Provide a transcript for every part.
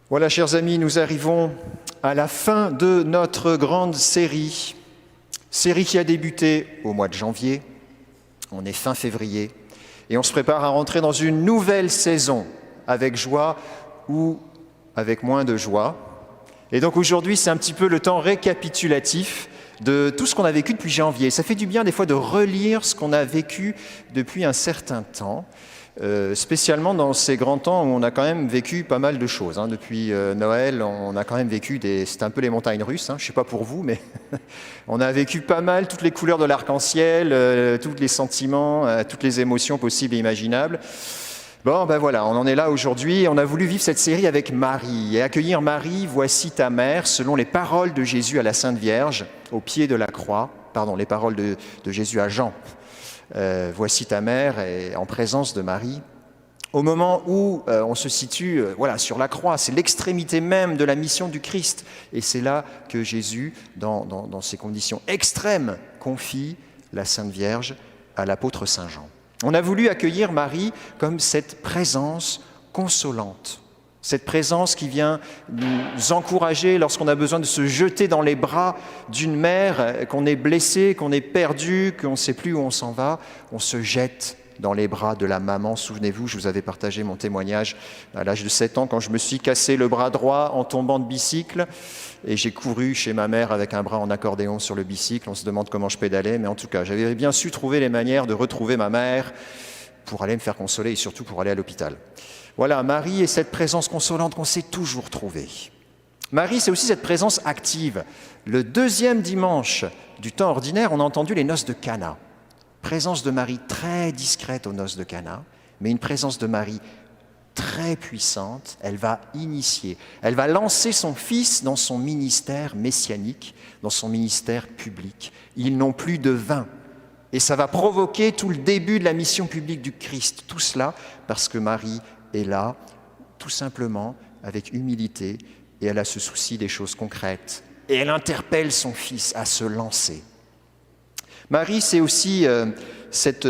Voilà, chers amis, nous arrivons à la fin de notre grande série qui a débuté au mois de janvier. On est fin février et on se prépare à rentrer dans une nouvelle saison avec joie ou avec moins de joie. Et donc aujourd'hui, c'est un petit peu le temps récapitulatif de tout ce qu'on a vécu depuis janvier. Ça fait du bien des fois de relire ce qu'on a vécu depuis un certain temps, spécialement dans ces grands temps où on a quand même vécu pas mal de choses. Depuis Noël, on a quand même vécu c'est un peu les montagnes russes, je ne sais pas pour vous, mais on a vécu pas mal toutes les couleurs de l'arc-en-ciel, tous les sentiments, toutes les émotions possibles et imaginables. Bon, ben voilà, on en est là aujourd'hui. On a voulu vivre cette série avec Marie et accueillir Marie, voici ta mère, selon les paroles de Jésus à la Sainte Vierge, au pied de la croix. Pardon, les paroles de Jésus à Jean. Voici ta mère, et en présence de Marie. Au moment où on se situe sur la croix, c'est l'extrémité même de la mission du Christ. Et c'est là que Jésus, dans ces conditions extrêmes, confie la Sainte Vierge à l'apôtre Saint Jean. On a voulu accueillir Marie comme cette présence consolante, cette présence qui vient nous encourager lorsqu'on a besoin de se jeter dans les bras d'une mère, qu'on est blessé, qu'on est perdu, qu'on ne sait plus où on s'en va, on se jette dans les bras de la maman. Souvenez-vous, je vous avais partagé mon témoignage à l'âge de 7 ans quand je me suis cassé le bras droit en tombant de bicycle et j'ai couru chez ma mère avec un bras en accordéon sur le bicycle. On se demande comment je pédalais, mais en tout cas, j'avais bien su trouver les manières de retrouver ma mère pour aller me faire consoler et surtout pour aller à l'hôpital. Voilà, Marie est cette présence consolante qu'on sait toujours trouver. Marie, c'est aussi cette présence active. Le deuxième dimanche du temps ordinaire, on a entendu les noces de Cana. Présence de Marie très discrète aux noces de Cana, mais une présence de Marie très puissante. Elle va initier, elle va lancer son fils dans son ministère messianique, dans son ministère public. Ils n'ont plus de vin. Et ça va provoquer tout le début de la mission publique du Christ. Tout cela parce que Marie est là, tout simplement, avec humilité, et elle a ce souci des choses concrètes. Et elle interpelle son fils à se lancer. Marie, c'est aussi cette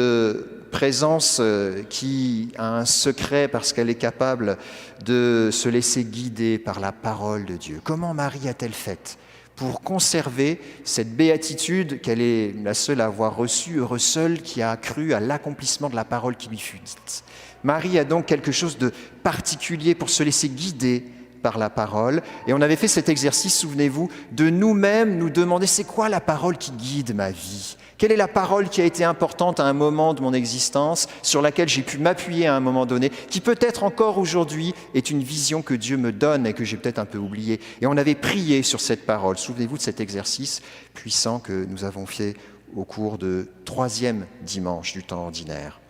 présence qui a un secret parce qu'elle est capable de se laisser guider par la parole de Dieu. Comment Marie a-t-elle fait pour conserver cette béatitude qu'elle est la seule à avoir reçue, heureuse seule qui a cru à l'accomplissement de la parole qui lui fut dite. Marie a donc quelque chose de particulier pour se laisser guider par la parole. Et on avait fait cet exercice, souvenez-vous, de nous-mêmes nous demander c'est quoi la parole qui guide ma vie ? Quelle est la parole qui a été importante à un moment de mon existence, sur laquelle j'ai pu m'appuyer à un moment donné, qui peut-être encore aujourd'hui est une vision que Dieu me donne et que j'ai peut-être un peu oubliée. Et on avait prié sur cette parole. Souvenez-vous de cet exercice puissant que nous avons fait au cours de 3e dimanche du temps ordinaire.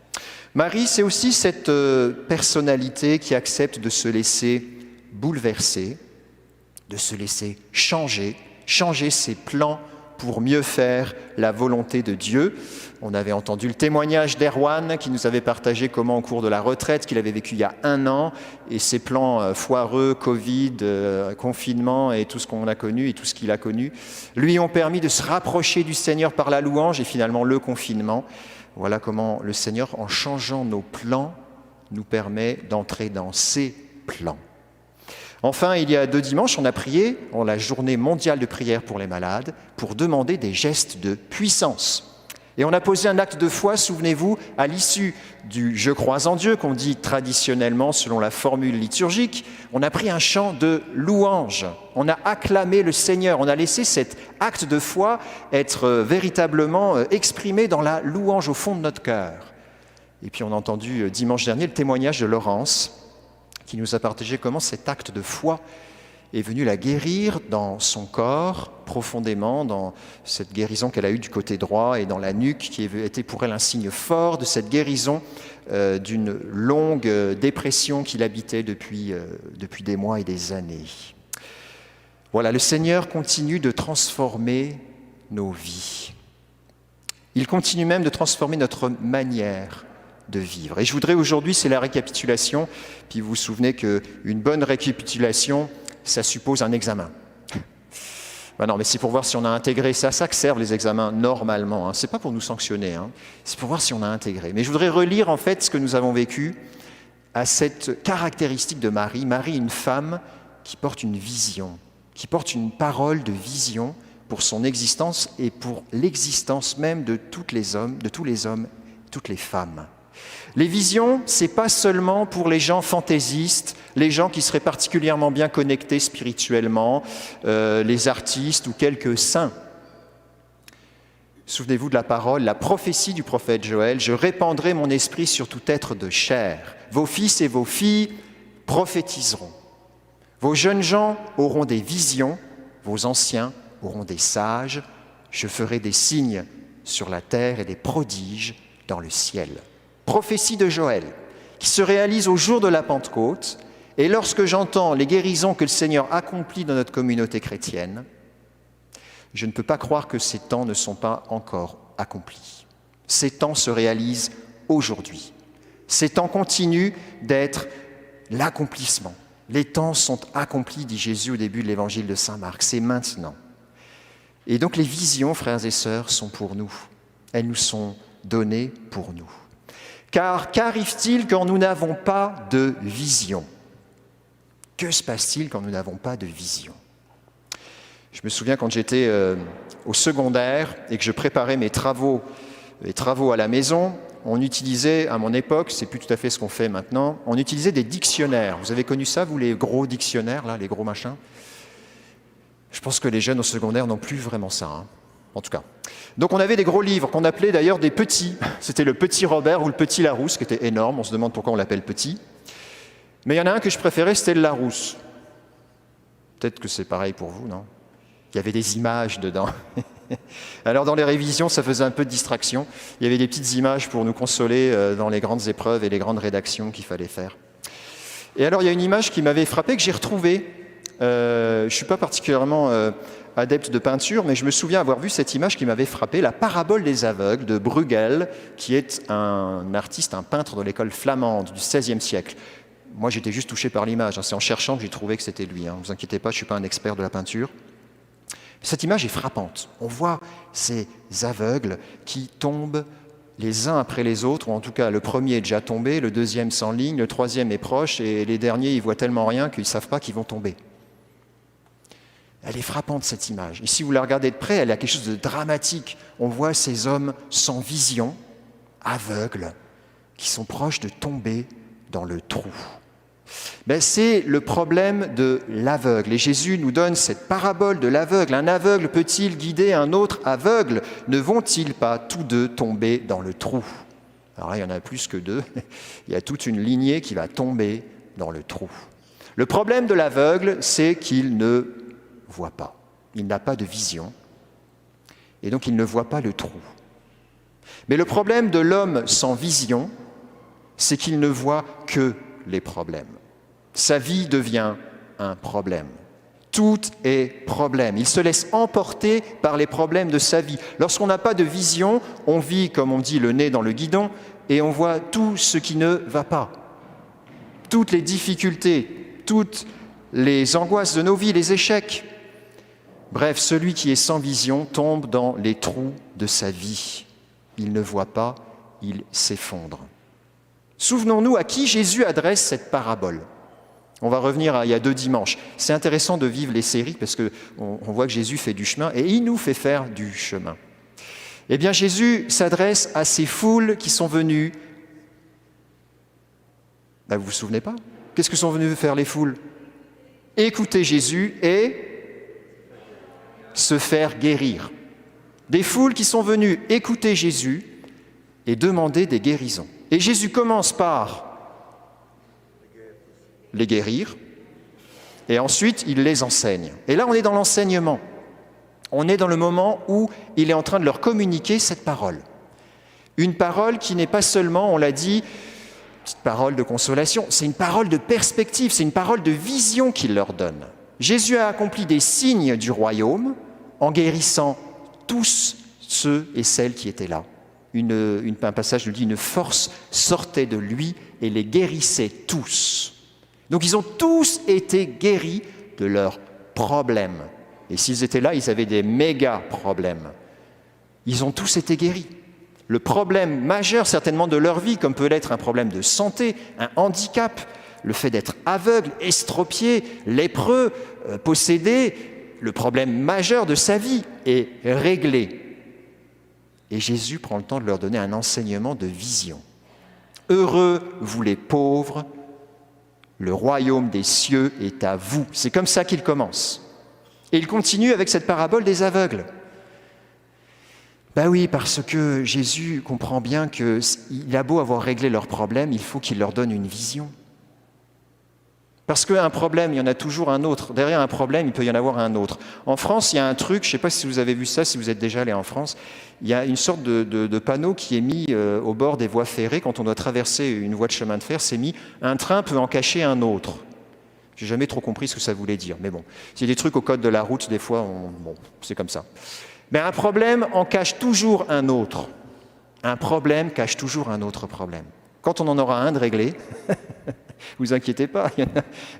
Marie, c'est aussi cette personnalité qui accepte de se laisser bouleverser, de se laisser changer ses plans pour mieux faire la volonté de Dieu. On avait entendu le témoignage d'Erwan qui nous avait partagé comment au cours de la retraite qu'il avait vécu il y a 1 an et ses plans foireux, Covid, confinement et tout ce qu'on a connu et tout ce qu'il a connu, lui ont permis de se rapprocher du Seigneur par la louange et finalement le confinement. Voilà comment le Seigneur, en changeant nos plans, nous permet d'entrer dans ses plans. Enfin, il y a 2 dimanches, on a prié en la journée mondiale de prière pour les malades pour demander des gestes de puissance. Et on a posé un acte de foi, souvenez-vous, à l'issue du « Je crois en Dieu » qu'on dit traditionnellement selon la formule liturgique. On a pris un chant de louange, on a acclamé le Seigneur, on a laissé cet acte de foi être véritablement exprimé dans la louange au fond de notre cœur. Et puis on a entendu dimanche dernier le témoignage de Laurence, qui nous a partagé comment cet acte de foi est venu la guérir dans son corps, profondément, dans cette guérison qu'elle a eue du côté droit et dans la nuque, qui était pour elle un signe fort de cette guérison d'une longue dépression qui l'habitait depuis des mois et des années. Voilà, le Seigneur continue de transformer nos vies. Il continue même de transformer notre manière de vivre. Et je voudrais aujourd'hui, c'est la récapitulation, puis vous vous souvenez qu'une bonne récapitulation, ça suppose un examen. Ben non, mais c'est pour voir si on a intégré ça. Ça que servent les examens normalement. C'est pas pour nous sanctionner, c'est pour voir si on a intégré. Mais je voudrais relire en fait ce que nous avons vécu à cette caractéristique de Marie. Marie, une femme qui porte une vision, qui porte une parole de vision pour son existence et pour l'existence même de tous les hommes, toutes les femmes. Les visions, ce n'est pas seulement pour les gens fantaisistes, les gens qui seraient particulièrement bien connectés spirituellement, les artistes ou quelques saints. Souvenez-vous de la parole, la prophétie du prophète Joël, « Je répandrai mon esprit sur tout être de chair. Vos fils et vos filles prophétiseront. Vos jeunes gens auront des visions, vos anciens auront des sages. Je ferai des signes sur la terre et des prodiges dans le ciel. » Prophétie de Joël, qui se réalise au jour de la Pentecôte. Et lorsque j'entends les guérisons que le Seigneur accomplit dans notre communauté chrétienne, je ne peux pas croire que ces temps ne sont pas encore accomplis. Ces temps se réalisent aujourd'hui. Ces temps continuent d'être l'accomplissement. Les temps sont accomplis, dit Jésus au début de l'évangile de saint Marc. C'est maintenant. Et donc les visions, frères et sœurs, sont pour nous. Elles nous sont données pour nous. Car qu'arrive-t-il quand nous n'avons pas de vision ? Que se passe-t-il quand nous n'avons pas de vision ? Je me souviens quand j'étais au secondaire et que je préparais mes travaux à la maison, on utilisait, à mon époque, c'est plus tout à fait ce qu'on fait maintenant, on utilisait des dictionnaires. Vous avez connu ça, vous, les gros dictionnaires, là, les gros machins ? Je pense que les jeunes au secondaire n'ont plus vraiment ça, hein, en tout cas. Donc on avait des gros livres qu'on appelait d'ailleurs des petits. C'était le petit Robert ou le petit Larousse, qui était énorme. On se demande pourquoi on l'appelle petit. Mais il y en a un que je préférais, c'était le Larousse. Peut-être que c'est pareil pour vous, non ? Il y avait des images dedans. Alors dans les révisions, ça faisait un peu de distraction. Il y avait des petites images pour nous consoler dans les grandes épreuves et les grandes rédactions qu'il fallait faire. Et alors il y a une image qui m'avait frappé, que j'ai retrouvée. Je ne suis pas particulièrement adepte de peinture, mais je me souviens avoir vu cette image qui m'avait frappé, la parabole des aveugles de Bruegel, qui est un artiste, un peintre de l'école flamande du XVIe siècle. Moi, j'étais juste touché par l'image. C'est en cherchant que j'ai trouvé que c'était lui. Ne vous inquiétez pas, je ne suis pas un expert de la peinture. Cette image est frappante. On voit ces aveugles qui tombent les uns après les autres, ou en tout cas le premier est déjà tombé, le deuxième s'enligne, le troisième est proche, et les derniers, ils voient tellement rien qu'ils ne savent pas qu'ils vont tomber. Elle est frappante, cette image. Et si vous la regardez de près, elle a quelque chose de dramatique. On voit ces hommes sans vision, aveugles, qui sont proches de tomber dans le trou. C'est le problème de l'aveugle. Et Jésus nous donne cette parabole de l'aveugle. Un aveugle peut-il guider un autre aveugle ? Ne vont-ils pas tous deux tomber dans le trou ? Alors là, il y en a plus que deux. Il y a toute une lignée qui va tomber dans le trou. Le problème de l'aveugle, c'est qu'il ne voit pas. Il n'a pas de vision. Et donc, il ne voit pas le trou. Mais le problème de l'homme sans vision, c'est qu'il ne voit que les problèmes. Sa vie devient un problème. Tout est problème. Il se laisse emporter par les problèmes de sa vie. Lorsqu'on n'a pas de vision, on vit, comme on dit, le nez dans le guidon et on voit tout ce qui ne va pas. Toutes les difficultés, toutes les angoisses de nos vies, les échecs. Bref, celui qui est sans vision tombe dans les trous de sa vie. Il ne voit pas, il s'effondre. Souvenons-nous à qui Jésus adresse cette parabole. On va revenir à il y a 2 dimanches. C'est intéressant de vivre les séries parce qu'on voit que Jésus fait du chemin et il nous fait faire du chemin. Eh bien, Jésus s'adresse à ces foules qui sont venues. Vous vous souvenez pas ? Qu'est-ce que sont venues faire les foules ? Écouter Jésus et se faire guérir. Des foules qui sont venues écouter Jésus et demander des guérisons. Et Jésus commence par les guérir, et ensuite il les enseigne. Et là, on est dans l'enseignement. On est dans le moment où il est en train de leur communiquer cette parole. Une parole qui n'est pas seulement, on l'a dit, une petite parole de consolation, c'est une parole de perspective, c'est une parole de vision qu'il leur donne. Jésus a accompli des signes du royaume en guérissant tous ceux et celles qui étaient là. Un passage nous dit, une force sortait de lui et les guérissait tous. Donc ils ont tous été guéris de leurs problèmes. Et s'ils étaient là, ils avaient des méga problèmes. Ils ont tous été guéris. Le problème majeur certainement de leur vie, comme peut l'être un problème de santé, un handicap, le fait d'être aveugle, estropié, lépreux, possédé, le problème majeur de sa vie est réglé. Et Jésus prend le temps de leur donner un enseignement de vision. Heureux vous les pauvres, le royaume des cieux est à vous. C'est comme ça qu'il commence. Et il continue avec cette parabole des aveugles. Ben oui, parce que Jésus comprend bien qu'il a beau avoir réglé leurs problèmes, il faut qu'il leur donne une vision. Parce qu'un problème, il y en a toujours un autre. Derrière un problème, il peut y en avoir un autre. En France, il y a un truc, je ne sais pas si vous avez vu ça, si vous êtes déjà allé en France, il y a une sorte de panneau qui est mis au bord des voies ferrées. Quand on doit traverser une voie de chemin de fer, c'est mis « Un train peut en cacher un autre ». Je n'ai jamais trop compris ce que ça voulait dire. Mais bon, s'il y a des trucs au code de la route, des fois, c'est comme ça. Mais un problème en cache toujours un autre. Un problème cache toujours un autre problème. Quand on en aura un de réglé, vous inquiétez pas,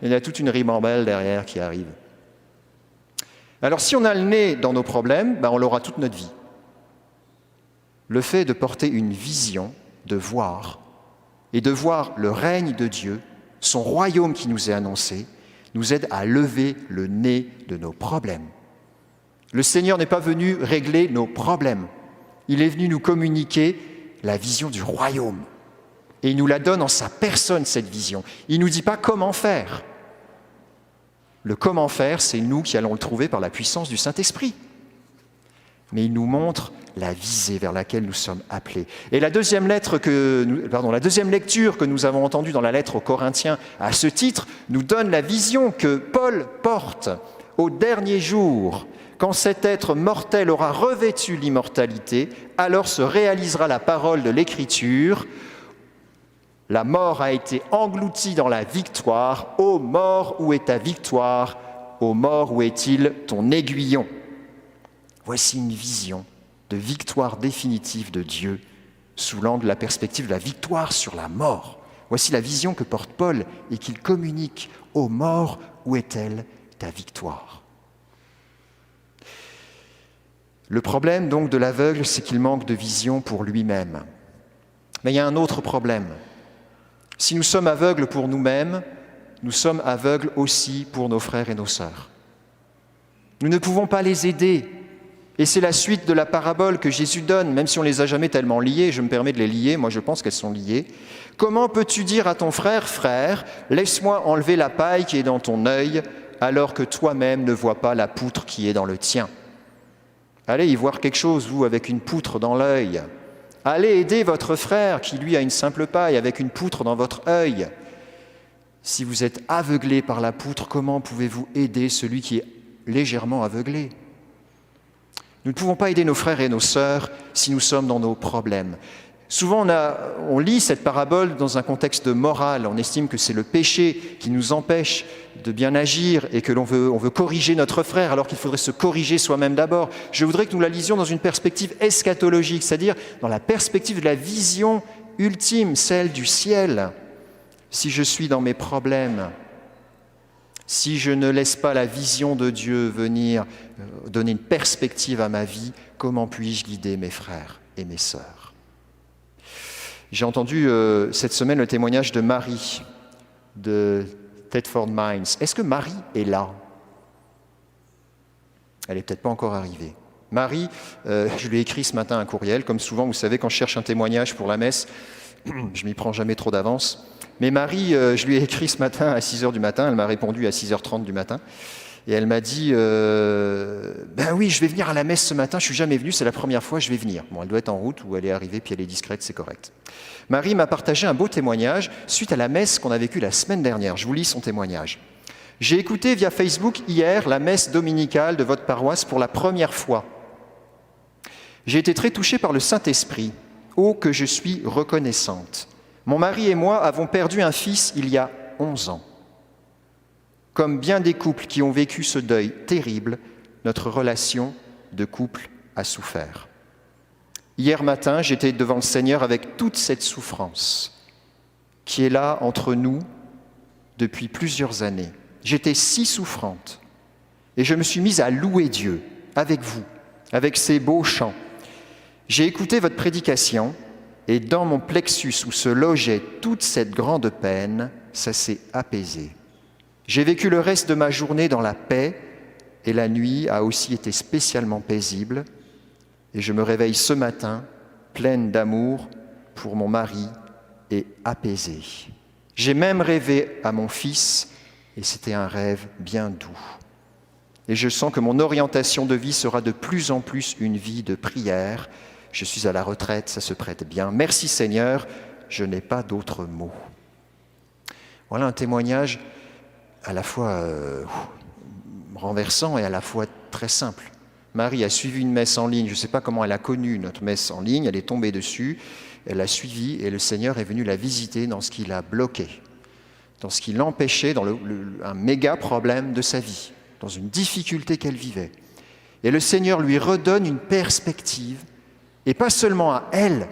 il y a toute une ribambelle derrière qui arrive. Alors si on a le nez dans nos problèmes, on l'aura toute notre vie. Le fait de porter une vision, de voir, et de voir le règne de Dieu, son royaume qui nous est annoncé, nous aide à lever le nez de nos problèmes. Le Seigneur n'est pas venu régler nos problèmes. Il est venu nous communiquer la vision du royaume. Et il nous la donne en sa personne, cette vision. Il ne nous dit pas comment faire. Le comment faire, c'est nous qui allons le trouver par la puissance du Saint-Esprit. Mais il nous montre la visée vers laquelle nous sommes appelés. Et la deuxième lecture que nous avons entendue dans la lettre aux Corinthiens à ce titre nous donne la vision que Paul porte au dernier jour. Quand cet être mortel aura revêtu l'immortalité, alors se réalisera la parole de l'Écriture. La mort a été engloutie dans la victoire. Ô mort, où est ta victoire? Ô mort, où est-il ton aiguillon? Voici une vision de victoire définitive de Dieu sous l'angle de la perspective de la victoire sur la mort. Voici la vision que porte Paul et qu'il communique. Ô mort, où est-elle ta victoire? Le problème donc de l'aveugle, c'est qu'il manque de vision pour lui-même. Mais il y a un autre problème. Si nous sommes aveugles pour nous-mêmes, nous sommes aveugles aussi pour nos frères et nos sœurs. Nous ne pouvons pas les aider. Et c'est la suite de la parabole que Jésus donne, même si on ne les a jamais tellement liées, je me permets de les lier, moi je pense qu'elles sont liées. Comment peux-tu dire à ton frère, frère, laisse-moi enlever la paille qui est dans ton œil, alors que toi-même ne vois pas la poutre qui est dans le tien? Allez y voir quelque chose, vous, avec une poutre dans l'œil. Allez aider votre frère qui, lui, a une simple paille avec une poutre dans votre œil. Si vous êtes aveuglé par la poutre, comment pouvez-vous aider celui qui est légèrement aveuglé? Nous ne pouvons pas aider nos frères et nos sœurs si nous sommes dans nos problèmes. Souvent, on lit cette parabole dans un contexte moral. On estime que c'est le péché qui nous empêche de bien agir et que on veut corriger notre frère alors qu'il faudrait se corriger soi-même d'abord. Je voudrais que nous la lisions dans une perspective eschatologique, c'est-à-dire dans la perspective de la vision ultime, celle du ciel. Si je suis dans mes problèmes, si je ne laisse pas la vision de Dieu venir donner une perspective à ma vie, comment puis-je guider mes frères et mes sœurs? J'ai entendu cette semaine le témoignage de Marie de Thetford Mines. Est-ce que Marie est là? Elle n'est peut-être pas encore arrivée. Marie, je lui ai écrit ce matin un courriel. Comme souvent, vous savez, quand je cherche un témoignage pour la messe, je m'y prends jamais trop d'avance. Mais Marie, je lui ai écrit ce matin à 6h du matin. Elle m'a répondu à 6h30 du matin. Et elle m'a dit, ben oui, je vais venir à la messe ce matin, je ne suis jamais venue, c'est la première fois, je vais venir. Bon, elle doit être en route ou elle est arrivée, puis elle est discrète, c'est correct. Marie m'a partagé un beau témoignage suite à la messe qu'on a vécue la semaine dernière. Je vous lis son témoignage. J'ai écouté via Facebook hier la messe dominicale de votre paroisse pour la première fois. J'ai été très touchée par le Saint-Esprit. Oh, que je suis reconnaissante. Mon mari et moi avons perdu un fils il y a 11 ans. Comme bien des couples qui ont vécu ce deuil terrible, notre relation de couple a souffert. Hier matin, j'étais devant le Seigneur avec toute cette souffrance qui est là entre nous depuis plusieurs années. J'étais si souffrante et je me suis mise à louer Dieu avec vous, avec ces beaux chants. J'ai écouté votre prédication Et dans mon plexus où se logeait toute cette grande peine, ça s'est apaisé. J'ai vécu le reste de ma journée dans la paix et la nuit a aussi été spécialement paisible. Et je me réveille ce matin pleine d'amour pour mon mari et apaisée. J'ai même rêvé à mon fils et c'était un rêve bien doux. Et je sens que mon orientation de vie sera de plus en plus une vie de prière. Je suis à la retraite, ça se prête bien. Merci Seigneur, je n'ai pas d'autres mots. Voilà un témoignage à la fois renversant et à la fois très simple. Marie a suivi une messe en ligne, je ne sais pas comment elle a connu notre messe en ligne, elle est tombée dessus, elle l'a suivie et le Seigneur est venu la visiter dans ce qui l'a bloqué, dans ce qui l'empêchait, dans un méga problème de sa vie, dans une difficulté qu'elle vivait. Et le Seigneur lui redonne une perspective, et pas seulement à elle,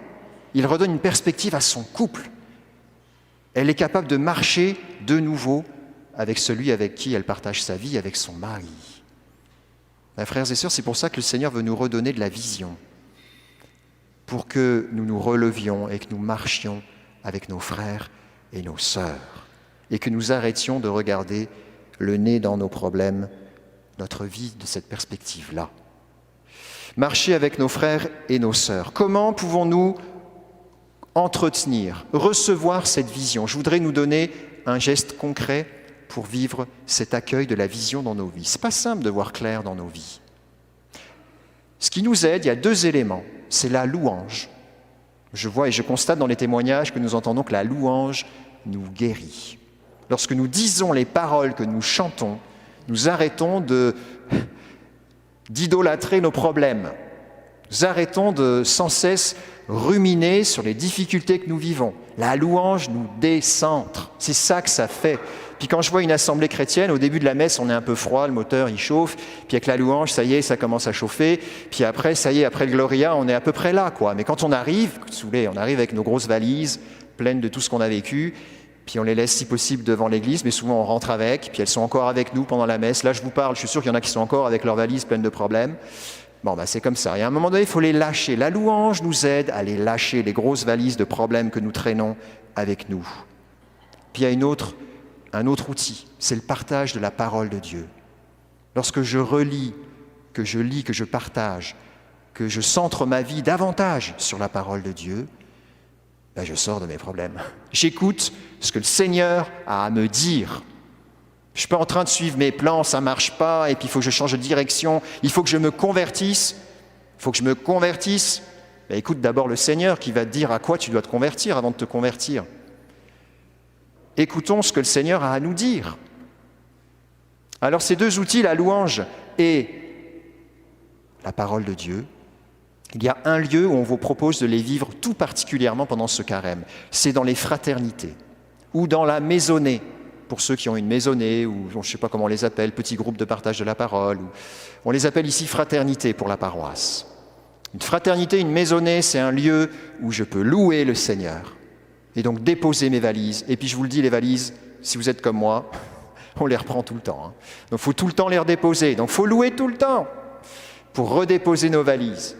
il redonne une perspective à son couple. Elle est capable de marcher de nouveau avec celui avec qui elle partage sa vie, avec son mari. Mes frères et sœurs, c'est pour ça que le Seigneur veut nous redonner de la vision, pour que nous nous relevions et que nous marchions avec nos frères et nos sœurs, et que nous arrêtions de regarder le nez dans nos problèmes, notre vie de cette perspective-là. Marcher avec nos frères et nos sœurs. Comment pouvons-nous entretenir, recevoir cette vision? Je voudrais nous donner un geste concret pour vivre cet accueil de la vision dans nos vies. Ce n'est pas simple de voir clair dans nos vies. Ce qui nous aide, il y a 2 éléments. C'est la louange. Je vois et je constate dans les témoignages que nous entendons que la louange nous guérit. Lorsque nous disons les paroles que nous chantons, nous arrêtons d'idolâtrer nos problèmes. Nous arrêtons de sans cesse ruminer sur les difficultés que nous vivons. La louange nous décentre. C'est ça que ça fait. Puis quand je vois une assemblée chrétienne, au début de la messe, on est un peu froid, le moteur il chauffe, puis avec la louange, ça y est, ça commence à chauffer, puis après, ça y est, après le Gloria, on est à peu près là, quoi. Mais quand on arrive, on arrive avec nos grosses valises, pleines de tout ce qu'on a vécu, puis on les laisse si possible devant l'église, mais souvent on rentre avec, puis elles sont encore avec nous pendant la messe. Là, je vous parle, je suis sûr qu'il y en a qui sont encore avec leurs valises pleines de problèmes. Bon, c'est comme ça. Et à un moment donné, il faut les lâcher. La louange nous aide à les lâcher, les grosses valises de problèmes que nous traînons avec nous. Puis il y a un autre outil, c'est le partage de la parole de Dieu. Lorsque je relis, que je lis, que je partage, que je centre ma vie davantage sur la parole de Dieu, je sors de mes problèmes. J'écoute ce que le Seigneur a à me dire. Je ne suis pas en train de suivre mes plans, ça ne marche pas, et puis il faut que je change de direction, il faut que je me convertisse. Écoute d'abord le Seigneur qui va te dire à quoi tu dois te convertir avant de te convertir. Écoutons ce que le Seigneur a à nous dire. Alors ces 2 outils, la louange et la parole de Dieu, il y a un lieu où on vous propose de les vivre tout particulièrement pendant ce carême. C'est dans les fraternités ou dans la maisonnée, pour ceux qui ont une maisonnée ou je ne sais pas comment on les appelle, petits groupes de partage de la parole. On les appelle ici fraternités pour la paroisse. Une fraternité, une maisonnée, c'est un lieu où je peux louer le Seigneur et donc déposer mes valises. Et puis je vous le dis, les valises, si vous êtes comme moi, on les reprend tout le temps. Donc il faut tout le temps les redéposer. Donc il faut louer tout le temps pour redéposer nos valises.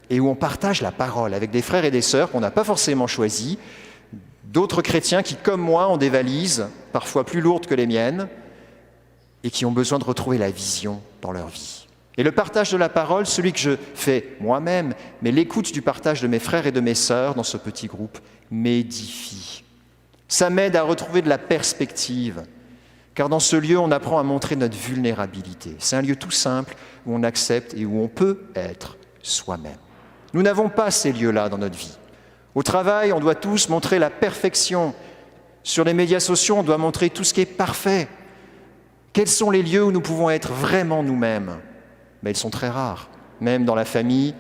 Et où on partage la parole avec des frères et des sœurs qu'on n'a pas forcément choisis, d'autres chrétiens qui, comme moi, ont des valises, parfois plus lourdes que les miennes, et qui ont besoin de retrouver la vision dans leur vie. Et le partage de la parole, celui que je fais moi-même, mais l'écoute du partage de mes frères et de mes sœurs dans ce petit groupe, m'édifie. Ça m'aide à retrouver de la perspective, car dans ce lieu, on apprend à montrer notre vulnérabilité. C'est un lieu tout simple où on accepte et où on peut être soi-même. Nous n'avons pas ces lieux-là dans notre vie. Au travail, on doit tous montrer la perfection. Sur les médias sociaux, on doit montrer tout ce qui est parfait. Quels sont les lieux où nous pouvons être vraiment nous-mêmes? Mais ils sont très rares. Même dans la famille,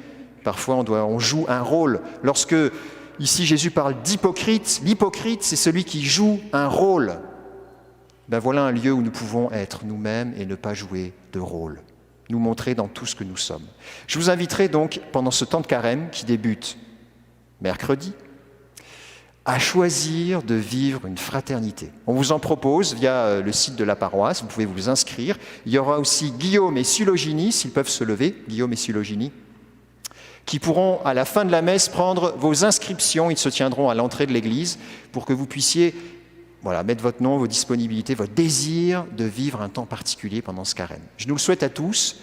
parfois on joue un rôle. Lorsque, ici, Jésus parle d'hypocrite, l'hypocrite, c'est celui qui joue un rôle. Voilà un lieu où nous pouvons être nous-mêmes et ne pas jouer de rôle. Nous montrer dans tout ce que nous sommes. Je vous inviterai donc, pendant ce temps de carême qui débute mercredi, à choisir de vivre une fraternité. On vous en propose via le site de la paroisse, vous pouvez vous inscrire. Il y aura aussi Guillaume et Sulogini, s'ils peuvent se lever, Guillaume et Sulogini, qui pourront, à la fin de la messe, prendre vos inscriptions. Ils se tiendront à l'entrée de l'église pour que vous puissiez mettre votre nom, vos disponibilités, votre désir de vivre un temps particulier pendant ce carême. Je nous le souhaite à tous.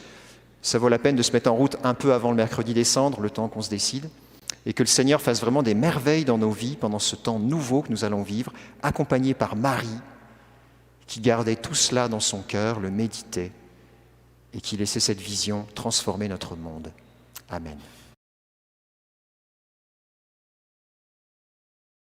Ça vaut la peine de se mettre en route un peu avant le mercredi des Cendres, le temps qu'on se décide, et que le Seigneur fasse vraiment des merveilles dans nos vies pendant ce temps nouveau que nous allons vivre, accompagné par Marie, qui gardait tout cela dans son cœur, le méditait, et qui laissait cette vision transformer notre monde. Amen.